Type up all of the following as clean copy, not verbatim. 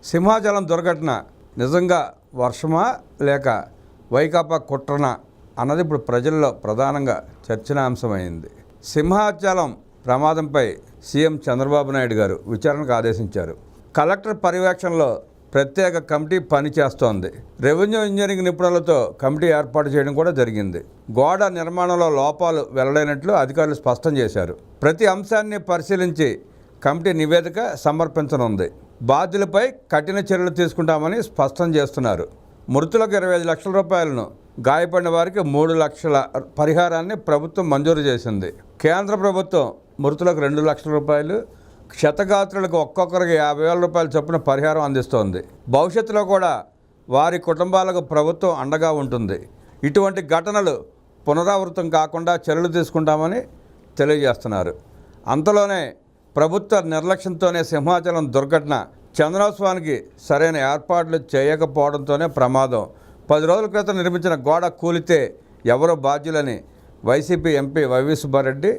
సింహాచలం దుర్ఘటన నిజంగా వర్షమా లేక వైకాపా కుట్రనా అన్నది ఇప్పుడు ప్రజల్లో ప్రధానంగా చర్చనాంశమైంది. సింహాచలం ప్రమాదంపై సీఎం చంద్రబాబు నాయుడు గారు విచారణకు ఆదేశించారు. కలెక్టర్ పర్యవేక్షణలో ప్రత్యేక కమిటీ పనిచేస్తోంది. రెవెన్యూ ఇంజనీరింగ్ నిపుణులతో కమిటీ ఏర్పాటు చేయడం కూడా జరిగింది. గోడ నిర్మాణంలో లోపాలు వెల్లడైనట్లు అధికారులు స్పష్టం చేశారు. ప్రతి అంశాన్ని పరిశీలించి కమిటీ నివేదిక సమర్పించనుంది. బాధ్యులపై కఠిన చర్యలు తీసుకుంటామని స్పష్టం చేస్తున్నారు. మృతులకు 25 లక్షల రూపాయలను, గాయపడిన వారికి 3 లక్షల పరిహారాన్ని ప్రభుత్వం మంజూరు చేసింది. కేంద్ర ప్రభుత్వం మృతులకు 2 లక్షల రూపాయలు, క్షతగాత్రులకు ఒక్కొక్కరికి 50,000 రూపాయల చొప్పున పరిహారం అందిస్తోంది. భవిష్యత్తులో కూడా వారి కుటుంబాలకు ప్రభుత్వం అండగా ఉంటుంది. ఇటువంటి ఘటనలు పునరావృతం కాకుండా చర్యలు తీసుకుంటామని తెలియజేస్తున్నారు. అంతలోనే ప్రభుత్వ నిర్లక్ష్యంతోనే సింహాచలం దుర్ఘటన, చందనోత్సవానికి సరైన ఏర్పాట్లు చేయకపోవడంతోనే ప్రమాదం. 10 రోజుల క్రితం నిర్మించిన గోడ కూలితే ఎవరు బాధ్యులని వైసీపీ ఎంపీ వైవి సుబ్బారెడ్డి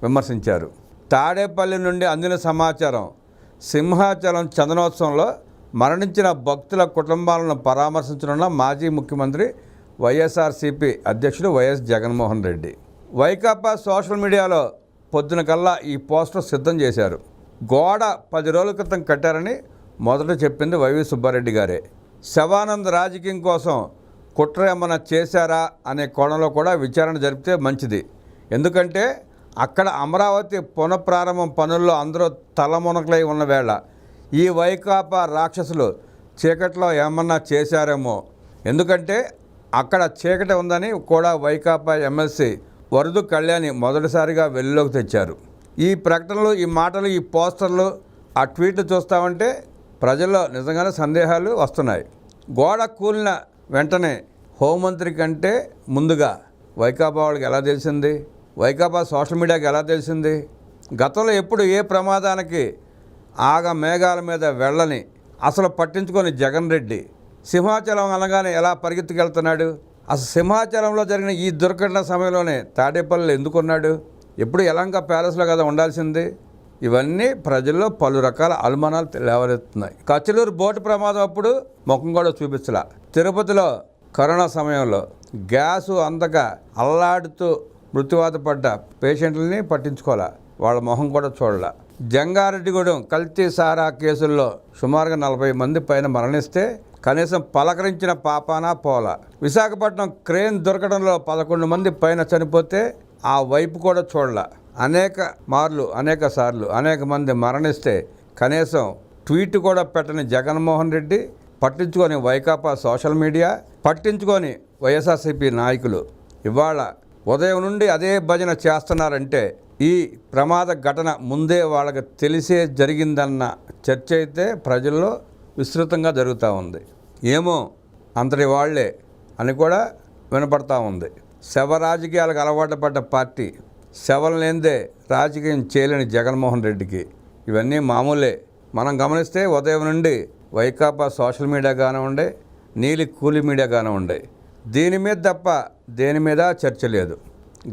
విమర్శించారు. తాడేపల్లి నుండి అందిన సమాచారం, సింహాచలం చందనోత్సవంలో మరణించిన భక్తుల కుటుంబాలను పరామర్శించనున్న మాజీ ముఖ్యమంత్రి వైఎస్ఆర్సీపీ అధ్యక్షుడు వైఎస్ జగన్మోహన్ రెడ్డి. వైకాపా సోషల్ మీడియాలో పొద్దున కల్లా ఈ పోస్టర్ సిద్ధం చేశారు. గోడ 10 రోజుల క్రితం కట్టారని మొదట చెప్పింది వైవి సుబ్బారెడ్డి గారే. శవానంద్ రాజకీయం కోసం కుట్ర ఏమన్నా చేశారా అనే కోణంలో కూడా విచారణ జరిపితే మంచిది. ఎందుకంటే అక్కడ అమరావతి పునఃప్రారంభం పనుల్లో అందరూ తలమునకలై ఉన్న వేళ ఈ వైకాపా రాక్షసులు చీకట్లో ఏమన్నా చేశారేమో. ఎందుకంటే అక్కడ చీకటి ఉందని కూడా వైకాపా ఎమ్మెల్సీ వరదు కళ్యాణి మొదటిసారిగా వెలుగులోకి తెచ్చారు. ఈ ప్రకటనలు, ఈ మాటలు, ఈ పోస్టర్లు, ఆ ట్వీట్లు చూస్తామంటే ప్రజల్లో నిజంగానే సందేహాలు వస్తున్నాయి. గోడ కూలిన వెంటనే హోంమంత్రి కంటే ముందుగా వైకాపా వాళ్ళకి ఎలా తెలిసింది? వైకాపా సోషల్ మీడియాకి ఎలా తెలిసింది? గతంలో ఎప్పుడు ఏ ప్రమాదానికి ఆగ మేఘాల మీద వెళ్ళని, అసలు పట్టించుకొని జగన్ రెడ్డి సింహాచలం అనగానే ఎలా పరిగెత్తుకెళ్తున్నాడు? అసలు సింహాచలంలో జరిగిన ఈ దుర్ఘటన సమయంలోనే తాడేపల్లిలో ఎందుకున్నాడు? ఎప్పుడు యలంక ప్యాలెస్లో కదా ఉండాల్సింది? ఇవన్నీ ప్రజల్లో పలు రకాల అనుమానాలు లేవనెత్తున్నాయి. కచ్చలూరు బోటు ప్రమాదం అప్పుడు ముఖం కూడా చూపించలా. తిరుపతిలో కరోనా సమయంలో గ్యాసు అందక అల్లాడుతూ మృత్యువాత పడ్డ పేషెంట్లని పట్టించుకోవాలా, వాళ్ళ మొహం కూడా చూడాల. జంగారెడ్డిగూడెం కల్తీ సారా కేసుల్లో సుమారుగా 40 మంది పైన మరణిస్తే కనీసం పలకరించిన పాపానా పోలా. విశాఖపట్నం క్రేన్ దొరకడంలో 11 మంది పైన చనిపోతే ఆ వైపు కూడా చూడాల. అనేక సార్లు అనేక మంది మరణిస్తే కనీసం ట్వీట్ కూడా పెట్టని జగన్మోహన్ రెడ్డి, పట్టించుకొని వైకాపా సోషల్ మీడియా, పట్టించుకొని వైఎస్ఆర్సీపీ నాయకులు ఇవాళ ఉదయం నుండి అదే భజన చేస్తున్నారంటే ఈ ప్రమాద ఘటన ముందే వాళ్ళకి తెలిసే జరిగిందన్న చర్చ అయితే ప్రజల్లో విస్తృతంగా జరుగుతూ ఉంది. ఏమో అంతటి వాళ్లే అని కూడా వినపడతా ఉంది. శవ రాజకీయాలకు అలవాటు పడ్డ పార్టీ, శవం లేనిదే రాజకీయం చేయలేని జగన్మోహన్ రెడ్డికి ఇవన్నీ మామూలే. మనం గమనిస్తే ఉదయం నుండి వైకాపా సోషల్ మీడియా కానివ్వండి, నీలి కూలి మీడియా కానివ్వండి, దీని మీద తప్ప దేని మీద చర్చ లేదు.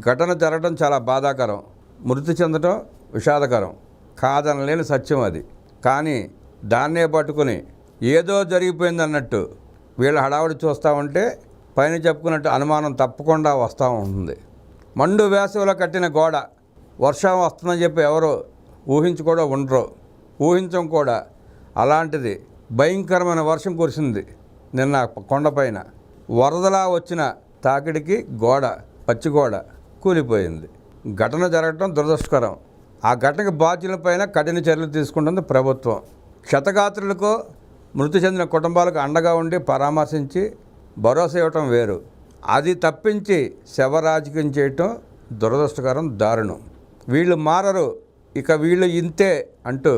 ఘటన జరగడం చాలా బాధాకరం, మృతి చెందడం విషాదకరం, కాదనలేని సత్యం అది. కానీ దాన్నే పట్టుకుని ఏదో జరిగిపోయిందన్నట్టు వీళ్ళ హడావుడి చూస్తూ ఉంటే పైన చెప్పుకున్నట్టు అనుమానం తప్పకుండా వస్తూ ఉంటుంది. మండు వేసవిలో కట్టిన గోడ వర్షం వస్తుందని చెప్పి ఎవరు ఊహించుకోవడం ఉండరు, ఊహించం కూడా. అలాంటిది భయంకరమైన వర్షం కురిసింది నిన్న కొండపైన. వరదలా వచ్చిన తాకిడికి గోడ, పచ్చి గోడ కూలిపోయింది. ఘటన జరగడం దురదృష్టకరం. ఆ ఘటనకు బాధ్యులపైన కఠిన చర్యలు తీసుకుంటుంది ప్రభుత్వం. క్షతగాత్రులకు, మృతి చెందిన కుటుంబాలకు అండగా ఉండి పరామర్శించి భరోసా ఇవ్వటం వేరు. అది తప్పించి శవ రాజకీయం చేయటం దురదృష్టకరం, దారుణం. వీళ్ళు మారరు, ఇక వీళ్ళు ఇంతే అంటూ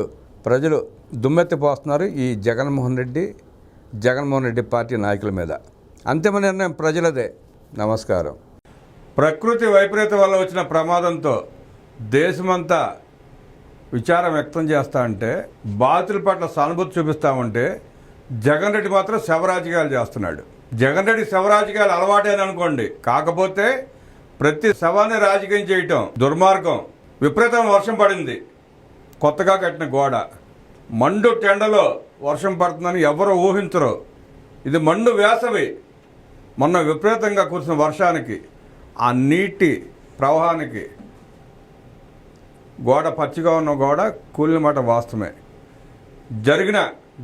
ప్రజలు దుమ్మెత్తిపోస్తున్నారు ఈ జగన్మోహన్ రెడ్డి పార్టీ నాయకుల మీద. అంతిమ నిర్ణయం ప్రజలదే. నమస్కారం. ప్రకృతి వైపరీత్యం వల్ల వచ్చిన ప్రమాదంతో దేశమంతా విచారం వ్యక్తం చేస్తూ ఉంటే, బాధితుల పట్ల సానుభూతి చూపిస్తూ ఉంటే, జగన్ రెడ్డి మాత్రం శవరాజకీయాలు చేస్తున్నాడు. జగన్ రెడ్డి శవరాజకీయాలు అలవాటేననుకోండి, కాకపోతే ప్రతి శవాన్ని రాజకీయం చేయటం దుర్మార్గం. విపరీతమైన వర్షం పడింది, కొత్తగా కట్టిన గోడ మండు టెండలో వర్షం పడుతుందని ఎవరు ఊహించరు. ఇది మండు వేసవి. మొన్న విపరీతంగా కురిసిన వర్షానికి, ఆ నీటి ప్రవాహానికి గోడ పచ్చిగా ఉన్న గోడ కూలిన మాట వాస్తవమే. జరిగిన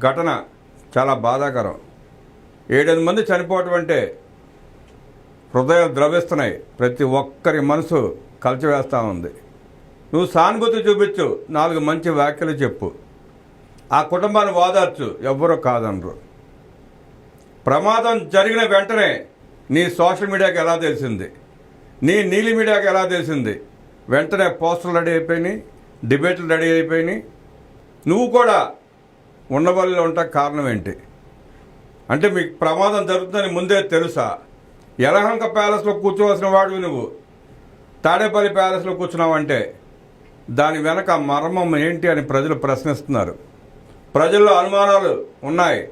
ఘటన చాలా బాధాకరం. 7 మంది చనిపోవటం అంటే హృదయాలు ద్రవిస్తున్నాయి. ప్రతి ఒక్కరి మనసు కలిచివేస్తూ ఉంది. నువ్వు సానుభూతి చూపించు, 4 మంచి వ్యాఖ్యలు చెప్పు, ఆ కుటుంబాన్ని ఓదార్చు, ఎవ్వరూ కాదనరు. ప్రమాదం జరిగిన వెంటనే నీ సోషల్ మీడియాకి ఎలా తెలిసింది, నీ నీలి మీడియాకి ఎలా తెలిసింది? వెంటనే పోస్టర్లు రెడీ అయిపోయినాయి, డిబేట్లు రెడీ అయిపోయినాయి. నువ్వు కూడా ఉండవల్లిలో ఉంటా కారణం ఏంటి? అంటే మీకు ప్రమాదం జరుగుతుందని ముందే తెలుసా? యలహంక ప్యాలెస్లో కూర్చోవలసిన వాడివి నువ్వు తాడేపల్లి ప్యాలెస్లో కూర్చున్నావంటే దాని వెనక మర్మం ఏంటి అని ప్రజలు ప్రశ్నిస్తున్నారు. ప్రజల్లో అనుమానాలు ఉన్నాయి.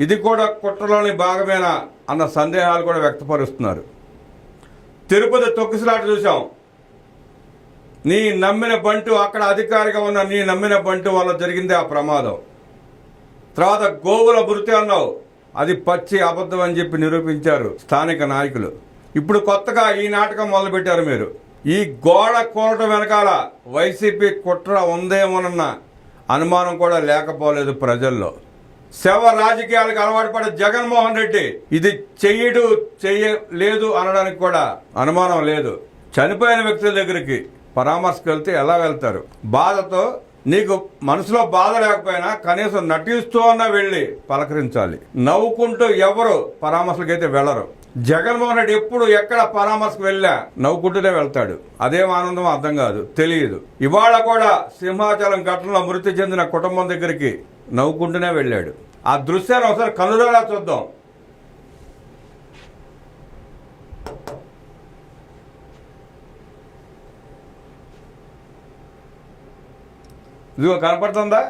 ఇది కూడా కుట్రలోని భాగమేనా అన్న సందేహాలు కూడా వ్యక్తపరుస్తున్నారు. తిరుపతి తొక్కిసలాట చూసాం. నీ నమ్మిన బంటు, అక్కడ అధికారిగా ఉన్న నీ నమ్మిన బంటు వల్ల జరిగిందే ఆ ప్రమాదం. తర్వాత గోవుల మృతి అన్నావు, అది పచ్చి అబద్ధం అని చెప్పి నిరూపించారు స్థానిక నాయకులు. ఇప్పుడు కొత్తగా ఈ నాటకం మొదలుపెట్టారు మీరు. ఈ గోడ కూలటం వెనకాల వైసీపీ కుట్ర ఉందేమోనన్న అనుమానం కూడా లేకపోలేదు ప్రజల్లో. శవ రాజకీయాలకు అలవాటు పడే జగన్మోహన్ రెడ్డి ఇది చెయ్యలేదు అనడానికి కూడా అనుమానం లేదు. చనిపోయిన వ్యక్తుల దగ్గరికి పరామర్శకు వెళ్తే ఎలా వెళ్తారు? బాధతో, నీకు మనసులో బాధ లేకపోయినా కనీసం నటిస్తూ అన్నా వెళ్ళి పలకరించాలి. నవ్వుకుంటూ ఎవరు పరామర్శలకైతే వెళ్ళరు. జగన్మోహన్ రెడ్డి ఎప్పుడు ఎక్కడ పరామర్శకు వెళ్ళా నవ్వుకుంటూనే వెళ్తాడు. అదేం ఆనందం అర్థం కాదు, తెలియదు. ఇవాళ కూడా సింహాచలం ఘటనలో మృతి చెందిన కుటుంబం దగ్గరికి నవ్వుకుంటూనే వెళ్ళాడు. ఆ దృశ్యాన్ని ఒకసారి కనులారా చూద్దాం. ఇదిగో కనపడుతుందా?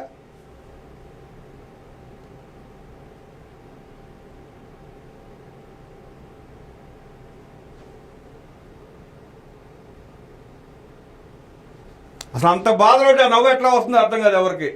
అసలు అంత బాధలో నవ్వు ఎట్లా వస్తుందో అర్థం కాదు ఎవరికి.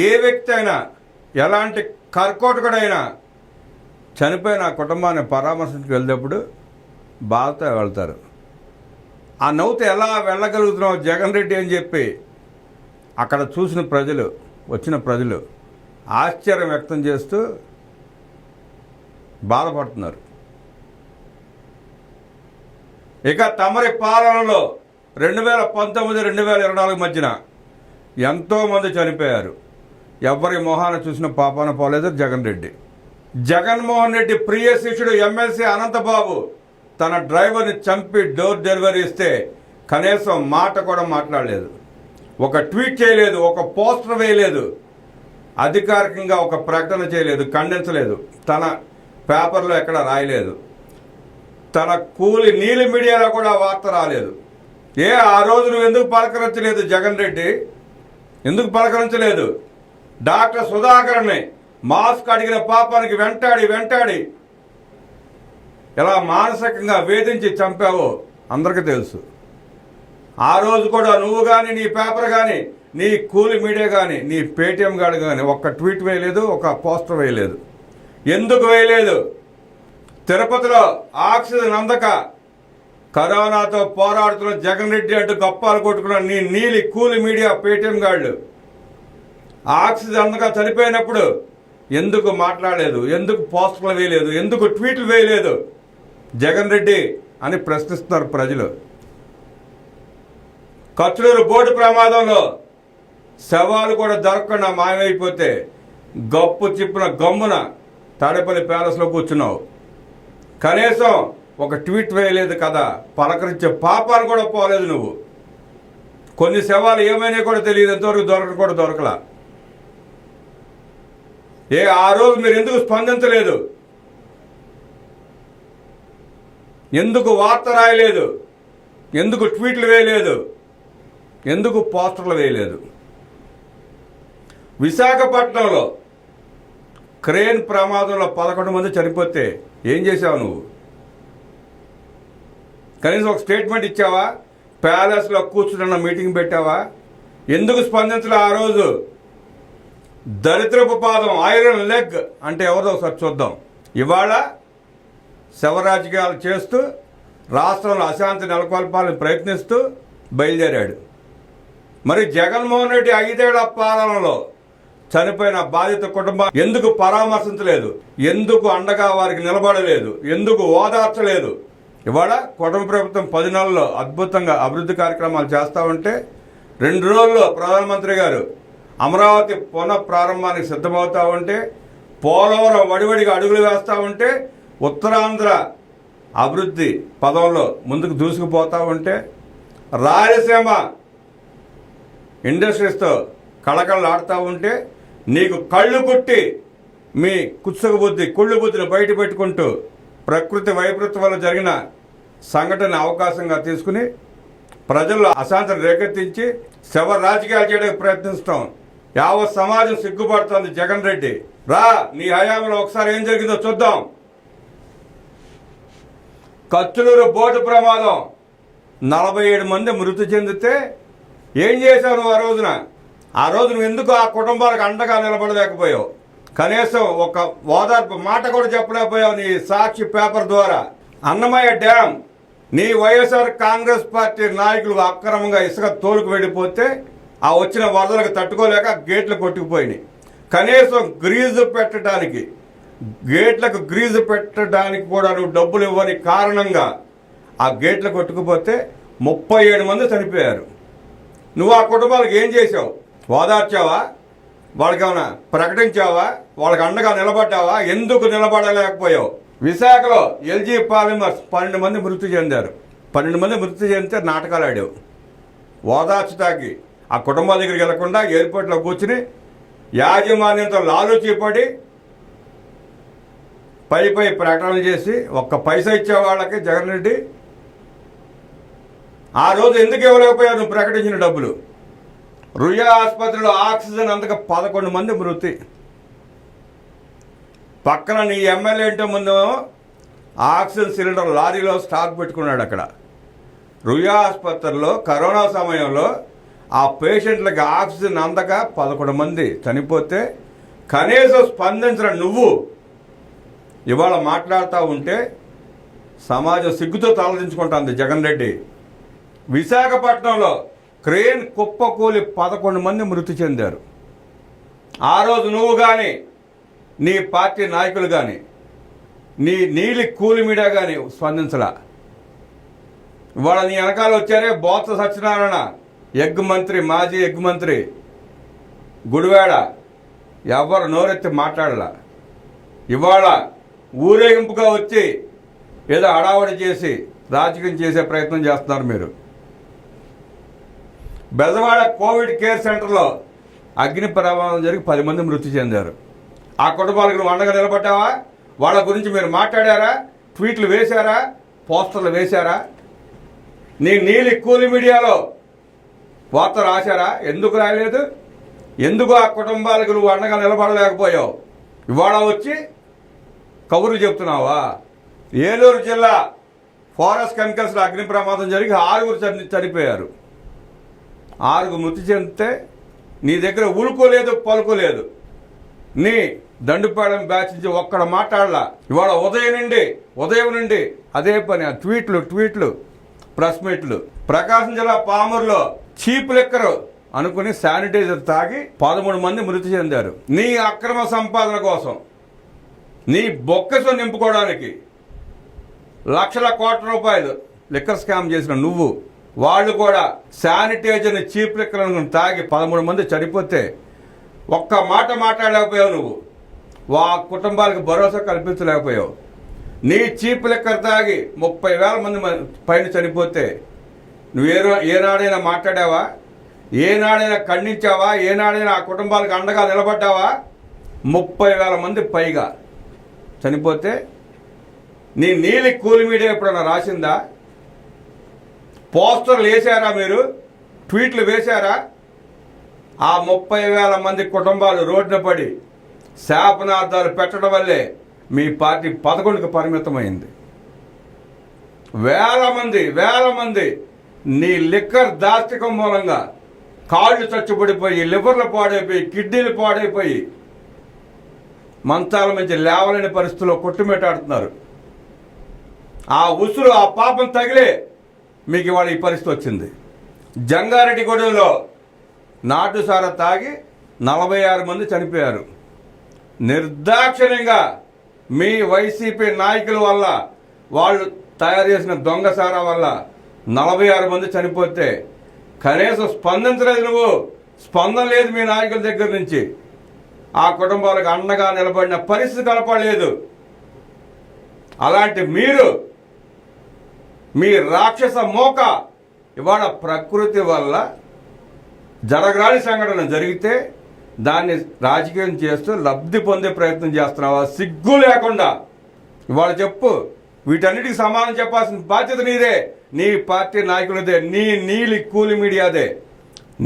ఏ వ్యక్తి అయినా, ఎలాంటి కర్కోటకుడైనా చనిపోయిన ఆ కుటుంబాన్ని పరామర్శించుకు వెళ్ళేటప్పుడు బాధతో వెళ్తారు. ఆ నవ్వుతో ఎలా వెళ్ళగలుగుతున్నావు జగన్ రెడ్డి అని చెప్పి అక్కడ చూసిన ప్రజలు, వచ్చిన ప్రజలు ఆశ్చర్యం వ్యక్తం చేస్తూ బాధపడుతున్నారు. ఇక తమరి పాలనలో 2019, 2024 మధ్యన ఎంతోమంది చనిపోయారు. ఎవరి మొహాన్ని చూసిన పాపాన పోలేదు జగన్ రెడ్డి. జగన్మోహన్ రెడ్డి ప్రియ శిష్యుడు ఎమ్మెల్సీ అనంతబాబు తన డ్రైవర్ని చంపి డోర్ డెలివరీ ఇస్తే కనీసం మాట కూడా మాట్లాడలేదు. ఒక ట్వీట్ చేయలేదు, ఒక పోస్టర్ వేయలేదు, అధికారికంగా ఒక ప్రకటన చేయలేదు, ఖండించలేదు, తన పేపర్లో ఎక్కడ రాయలేదు, తన కూలి నీలి మీడియాలో కూడా వార్త రాలేదు. ఆ రోజు నువ్వు ఎందుకు పలకరించలేదు జగన్ రెడ్డి? ఎందుకు పలకరించలేదు? డాక్టర్ సుధాకర్ని మాస్క్ అడిగిన పాపానికి వెంటాడి ఎలా మానసికంగా వేధించి చంపావో అందరికీ తెలుసు. ఆ రోజు కూడా నువ్వు కానీ, నీ పేపర్ కానీ, నీ కూలి మీడియా కానీ, నీ పేటీఎం గాడు కానీ ఒక్క ట్వీట్ వేయలేదు, ఒక పోస్టర్ వేయలేదు. ఎందుకు వేయలేదు? తిరుపతిలో ఆక్సిజన్ అందక కరోనాతో పోరాడుతున్న జగన్ రెడ్డి అంటూ గప్పాలు కొట్టుకున్న నీ నీలి కూలి మీడియా పేటీఎం గాళ్ళు ఆక్సిజన్ అందక చనిపోయినప్పుడు ఎందుకు మాట్లాడలేదు? ఎందుకు పోస్టర్లు వేయలేదు? ఎందుకు ట్వీట్లు వేయలేదు జగన్ రెడ్డి అని ప్రశ్నిస్తున్నారు ప్రజలు. కచ్లూరు బోటు ప్రమాదంలో శవాలు కూడా దొరకకుండా మాయమైపోతే గప్పు చిప్పున గమ్మున తాడేపల్లి ప్యాలెస్లో కూర్చున్నావు. కనీసం ఒక ట్వీట్ వేయలేదు కదా, పలకరించే పాపాలు కూడా పోలేదు నువ్వు. కొన్ని శవాలు ఏమైనా కూడా తెలియదు, ఎంతవరకు దొరకడం కూడా దొరకలా. ఆ రోజు మీరు ఎందుకు స్పందించలేదు? ఎందుకు వార్త రాయలేదు? ఎందుకు ట్వీట్లు వేయలేదు? ఎందుకు పోస్టర్లు వేయలేదు? విశాఖపట్నంలో క్రేన్ ప్రమాదంలో 11 మంది చనిపోతే ఏం చేసావు నువ్వు? కనీసం ఒక స్టేట్మెంట్ ఇచ్చావా? ప్యాలెస్లో కూర్చున్న మీటింగ్ పెట్టావా? ఎందుకు స్పందించలే ఆ రోజు? దరిద్రపు పాదం, ఐరన్ లెగ్ అంటే ఎవరో ఒకసారి చూద్దాం. ఇవాళ శవ రాజకీయాలు చేస్తూ రాష్ట్రంలో అశాంతి నెలకొల్పాలని ప్రయత్నిస్తూ బయలుదేరాడు. మరి జగన్మోహన్ రెడ్డి 5 ఏళ్ల పాలనలో చనిపోయిన బాధిత కుటుంబం ఎందుకు పరామర్శించలేదు? ఎందుకు అండగా వారికి నిలబడలేదు? ఎందుకు ఓదార్చలేదు? ఇవాళ కుటుంబ ప్రభుత్వం 10 నెలల్లో అద్భుతంగా అభివృద్ధి కార్యక్రమాలు చేస్తూ ఉంటే 2 రోజుల్లో ప్రధానమంత్రి గారు అమరావతి పునః ప్రారంభానికి సిద్ధమవుతూ ఉంటే, పోలవరం వడివడిగా అడుగులు వేస్తూ ఉంటే, ఉత్తరాంధ్ర అభివృద్ధి పదంలో ముందుకు దూసుకుపోతూ ఉంటే, రాయలసీమ ఇండస్ట్రీస్తో కళకళలాడుతూ ఉంటే, నీకు కళ్ళు కుట్టి మీ కుత్సుక బుద్ధి కుళ్ళు బుద్ధిని బయట పెట్టుకుంటూ ప్రకృతి వైపరీత్యం వల్ల జరిగిన సంఘటన అవకాశంగా తీసుకుని ప్రజల్లో అశాంతిని రేకెత్తించి శవ రాజకీయాలు చేయడానికి ప్రయత్నిస్తాం. యావత్ సమాజం సిగ్గుపడుతుంది. జగన్ రెడ్డి రా, నీ హయాంలో ఒకసారి ఏం జరిగిందో చూద్దాం. కత్తులూరు బోటు ప్రమాదం 47 మంది మృతి చెందితే ఏం చేశావు నువ్వు ఆ రోజున? ఆ రోజు నువ్వు ఎందుకు ఆ కుటుంబాలకు అండగా నిలబడలేకపోయావు? కనీసం ఒక ఓదార్పు మాట కూడా చెప్పలేకపోయావు నీ సాక్షి పేపర్ ద్వారా. అన్నమయ్య డ్యాం నీ వైఎస్ఆర్ కాంగ్రెస్ పార్టీ నాయకులు అక్రమంగా ఇసుక తోలుకు వెళ్ళిపోతే ఆ వచ్చిన వరదలకు తట్టుకోలేక గేట్లు కొట్టుకుపోయినాయి. కనీసం గేట్లకు గ్రీజు పెట్టడానికి కూడా నువ్వు డబ్బులు ఇవ్వని కారణంగా ఆ గేట్లు కొట్టుకుపోతే 37 మంది చనిపోయారు. నువ్వు ఆ కుటుంబాలకు ఏం చేసావు? ఓదార్చావా? వాళ్ళకి ఏమైనా ప్రకటించావా? వాళ్ళకి అండగా నిలబడ్డావా? ఎందుకు నిలబడలేకపోయావు? విశాఖలో ఎల్జీ పాలిమర్స్ 12 మంది మృతి చెందారు. 12 మంది మృతి చెందితే నాటకాలు ఆడావు. ఓదార్చడానికి ఆ కుటుంబాల దగ్గరికి వెళ్లకుండా ఎయిర్పోర్ట్లో కూర్చుని యాజమాన్యంతో లాలూచీపడి పై ప్రకటనలు చేసి ఒక్క పైసా ఇచ్చే వాళ్ళకి జగన్ రెడ్డి ఆ రోజు ఎందుకు ఇవ్వలేకపోయావు నువ్వు ప్రకటించిన డబ్బులు? రుయా ఆసుపత్రిలో ఆక్సిజన్ అందక 11 మంది మృతి. పక్కన నీ ఎమ్మెల్యే ఇంటి ముందు ఆక్సిజన్ సిలిండర్ లారీలో స్టాక్ పెట్టుకున్నాడు. అక్కడ రుయా ఆసుపత్రిలో కరోనా సమయంలో ఆ పేషెంట్లకి ఆక్సిజన్ అందక 11 మంది చనిపోతే కనీసం స్పందించిన నువ్వు ఇవాళ మాట్లాడుతూ ఉంటే సమాజం సిగ్గుతో తలదించుకుంటుంది. జగన్ రెడ్డి విశాఖపట్నంలో క్రేన్ కుప్పకూలి 11 మంది మృతి చెందారు. ఆ రోజు నువ్వు కానీ నీ పార్టీ నాయకులు కానీ నీ నీలి కూలి మీడియా కానీ స్పందించలా. ఇవాళ నీ వెనకాల వచ్చారే బొత్స సత్యనారాయణ, ఎగ్ మంత్రి, మాజీ ఎగ్ మంత్రి గుడివాడ, ఎవరు నోరెత్తి మాట్లాడలా. ఇవాళ ఊరేగింపుగా వచ్చి ఏదో హడావడి చేసి రాజకీయం చేసే ప్రయత్నం చేస్తున్నారు మీరు. బెజవాడ కోవిడ్ కేర్ సెంటర్లో అగ్ని ప్రమాదం జరిగి 10 మంది మృతి చెందారు. ఆ కుటుంబాలకు నువ్వు అండగా నిలబడ్డావా? వాళ్ళ గురించి మీరు మాట్లాడారా? ట్వీట్లు వేశారా? పోస్టర్లు వేశారా? నీ నీలి కూలి మీడియాలో వార్త రాశారా? ఎందుకు రాయలేదు? ఎందుకు ఆ కుటుంబాలకు నువ్వు అండగా నిలబడలేకపోయావు? ఇవాళ వచ్చి కబుర్లు చెప్తున్నావా? ఏలూరు జిల్లా ఫారెస్ట్ కెమికల్స్లో అగ్ని ప్రమాదం జరిగి 6 చనిపోయారు. 6 మృతి చెందితే నీ దగ్గర ఉలుకోలేదు, పలుకోలేదు. నీ దండుపాలెం బ్యాచ్ నుంచి ఒక్కడ మాట్లాడలా. ఇవాళ ఉదయం నుండి అదే పని. ఆ ట్వీట్లు ప్రెస్ మీట్లు. ప్రకాశం జిల్లా పామూరులో చీప్ లిక్కర్ అనుకుని శానిటైజర్ తాగి 13 మంది మృతి చెందారు. నీ అక్రమ సంపాదన కోసం, నీ బొక్కసు నింపుకోవడానికి లక్షల కోట్ల రూపాయలు లిక్కర్ స్కామ్ చేసిన నువ్వు, వాళ్ళు కూడా శానిటైజర్ని చీప్ లిక్కర్ అనుకుని తాగి 13 మంది చనిపోతే ఒక్క మాట మాట్లాడలేకపోయావు నువ్వు. వా కుటుంబాలకు భరోసా కల్పించలేకపోయావు. నీ చీప్ లిక్కర్ తాగి 30,000 మంది పైన చనిపోతే నువ్వు ఏనాడైనా మాట్లాడావా? ఏనాడైనా ఖండించావా? ఏనాడైనా ఆ కుటుంబాలకు అండగా నిలబడ్డావా? 30,000 మంది పైగా చనిపోతే నీ నీలి కూలి మీడియా ఎప్పుడన్నా రాసిందా? పోస్టర్లు వేశారా మీరు? ట్వీట్లు వేశారా? ఆ 30,000 మంది కుటుంబాలు రోడ్డున పడి శాపనార్థాలు పెట్టడం వల్లే మీ పార్టీ 11కు పరిమితమైంది. వేల మంది నీ లిక్కర్ దాస్తికం మూలంగా కాళ్ళు చచ్చుబడిపోయి, లివర్లు పాడైపోయి, కిడ్నీలు పాడైపోయి మంచాల నుంచి లేవలేని పరిస్థితుల్లో కొట్టుమిట్టాడుతున్నారు. ఆ ఉసురు, ఆ పాపం తగిలే మీకు ఇవాళ ఈ పరిస్థితి వచ్చింది. జంగారెడ్డిగూడెంలో నాటుసార తాగి 46 మంది చనిపోయారు. నిర్దాక్షిణ్యంగా మీ వైసీపీ నాయకుల వల్ల, వాళ్ళు తయారు చేసిన దొంగ సారా వల్ల 46 మంది చనిపోతే కనీసం స్పందించలేదు. నువ్వు స్పందన లేదు మీ నాయకుల దగ్గర నుంచి. ఆ కుటుంబాలకు అండగా నిలబడిన పరిస్థితి కనపడలేదు. అలాంటి మీరు, మీ రాక్షస మోక ఇవాళ ప్రకృతి వల్ల జరగరాని సంఘటన జరిగితే దాన్ని రాజకీయం చేస్తూ లబ్ధి పొందే ప్రయత్నం చేస్తున్నావా? సిగ్గు లేకుండా ఇవాళ చెప్పు. వీటన్నిటికి సమాధానం చెప్పాల్సిన బాధ్యత నీదే, నీ పార్టీ నాయకులదే, నీ నీలి కూలి మీడియాదే.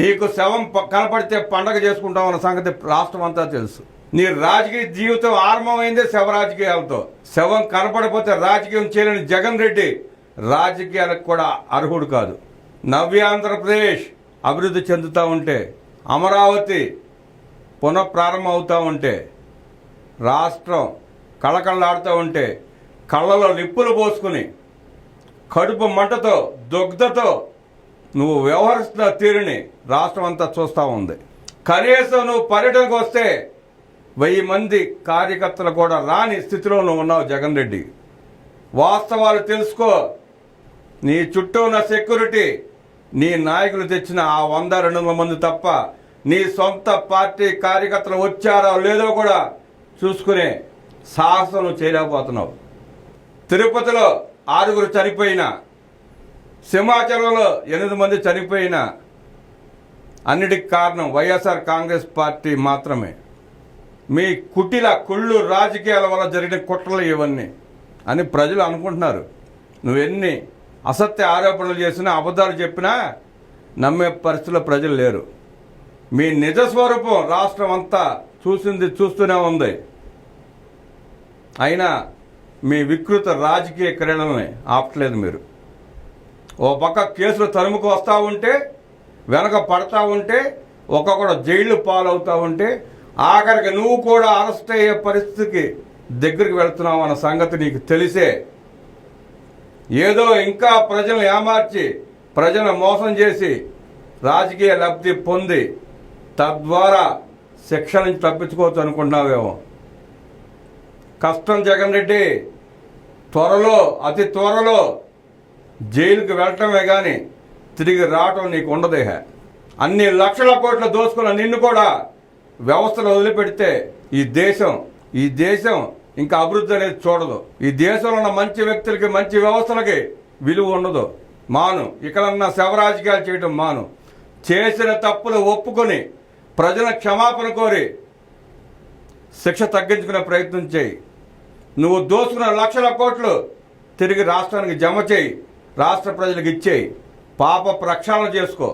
నీకు శవం కనపడితే పండగ చేసుకుంటామన్న సంగతి రాష్ట్రం అంతా తెలుసు. నీ రాజకీయ జీవితం ఆరంభమైందే శవ రాజకీయాలతో. శవం కనపడిపోతే రాజకీయం చేయలేని జగన్ రెడ్డి రాజకీయాలకు కూడా అర్హుడు కాదు. నవ్యాంధ్రప్రదేశ్ అభివృద్ధి చెందుతూ ఉంటే, అమరావతి పునఃప్రారంభం అవుతూ ఉంటే, రాష్ట్రం కళకళలాడుతూ ఉంటే, కళ్ళలో నిప్పులు పోసుకుని కడుపు మంటతో, దుగ్ధతో నువ్వు వ్యవహరిస్తున్న తీరుని రాష్ట్రం అంతా చూస్తూ ఉంది. కనీసం నువ్వు పర్యటనకు వస్తే 1000 మంది కార్యకర్తలు కూడా రాని స్థితిలో నువ్వు ఉన్నావు జగన్ రెడ్డి. వాస్తవాలు తెలుసుకో. నీ చుట్టూ ఉన్న సెక్యూరిటీ నీ నాయకులు తెచ్చిన ఆ 100-200 మంది తప్ప నీ సొంత పార్టీ కార్యకర్తలు వచ్చారో లేదో కూడా చూసుకునే సాహసం నువ్వు చేయలేకపోతున్నావు. తిరుపతిలో 6 చనిపోయినా, సింహాచలంలో 8 మంది చనిపోయినా అన్నిటికి కారణం వైఎస్ఆర్ కాంగ్రెస్ పార్టీ మాత్రమే. మీ కుళ్ళు రాజకీయాల వల్ల జరిగిన కుట్రలు ఇవన్నీ అని ప్రజలు అనుకుంటున్నారు. నువ్వెన్ని అసత్య ఆరోపణలు చేసినా, అబద్ధాలు చెప్పినా నమ్మే పరిస్థితిలో ప్రజలు లేరు. మీ నిజస్వరూపం రాష్ట్రం అంతా చూస్తూనే ఉంది. అయినా మీ వికృత రాజకీయ క్రీడలని ఆపట్లేదు మీరు. ఓ పక్క కేసులు తరుముకు వస్తూ ఉంటే, వెనక పడతా ఉంటే, ఒక్కొక్కడు జైళ్ళు పాలవుతూ ఉంటే, ఆఖరికి నువ్వు కూడా అరెస్ట్ అయ్యే పరిస్థితికి దగ్గరికి వెళ్తున్నావు అన్న సంగతి నీకు తెలిసే ఏదో ఇంకా ప్రజలను ఏమార్చి, ప్రజలను మోసం చేసి రాజకీయ లబ్ధి పొంది తద్వారా శిక్ష నుంచి తప్పించుకోవచ్చు అనుకుంటున్నావేమో. కష్టం జగన్ రెడ్డి. అతి త్వరలో జైలుకి వెళ్ళటమే కానీ తిరిగి రావటం నీకు ఉండదే. అన్ని లక్షల కోట్లు దోసుకున్న నిన్ను కూడా వ్యవస్థలు వదిలిపెడితే ఈ దేశం ఇంకా అభివృద్ధి అనేది చూడదు. ఈ దేశంలో ఉన్న మంచి వ్యక్తులకి, మంచి వ్యవస్థలకి విలువ ఉండదు. మాను. ఇక్కడన్నా శవ రాజకీయాలు చేయటం మాను. చేసిన తప్పులు ఒప్పుకొని ప్రజల క్షమాపణ కోరి శిక్ష తగ్గించుకునే ప్రయత్నం చేయి. నువ్వు దోసుకున్న లక్షల కోట్లు తిరిగి రాష్ట్రానికి జమ చేయి, రాష్ట్ర ప్రజలకు ఇచ్చేయి, పాప ప్రక్షాళన చేసుకో.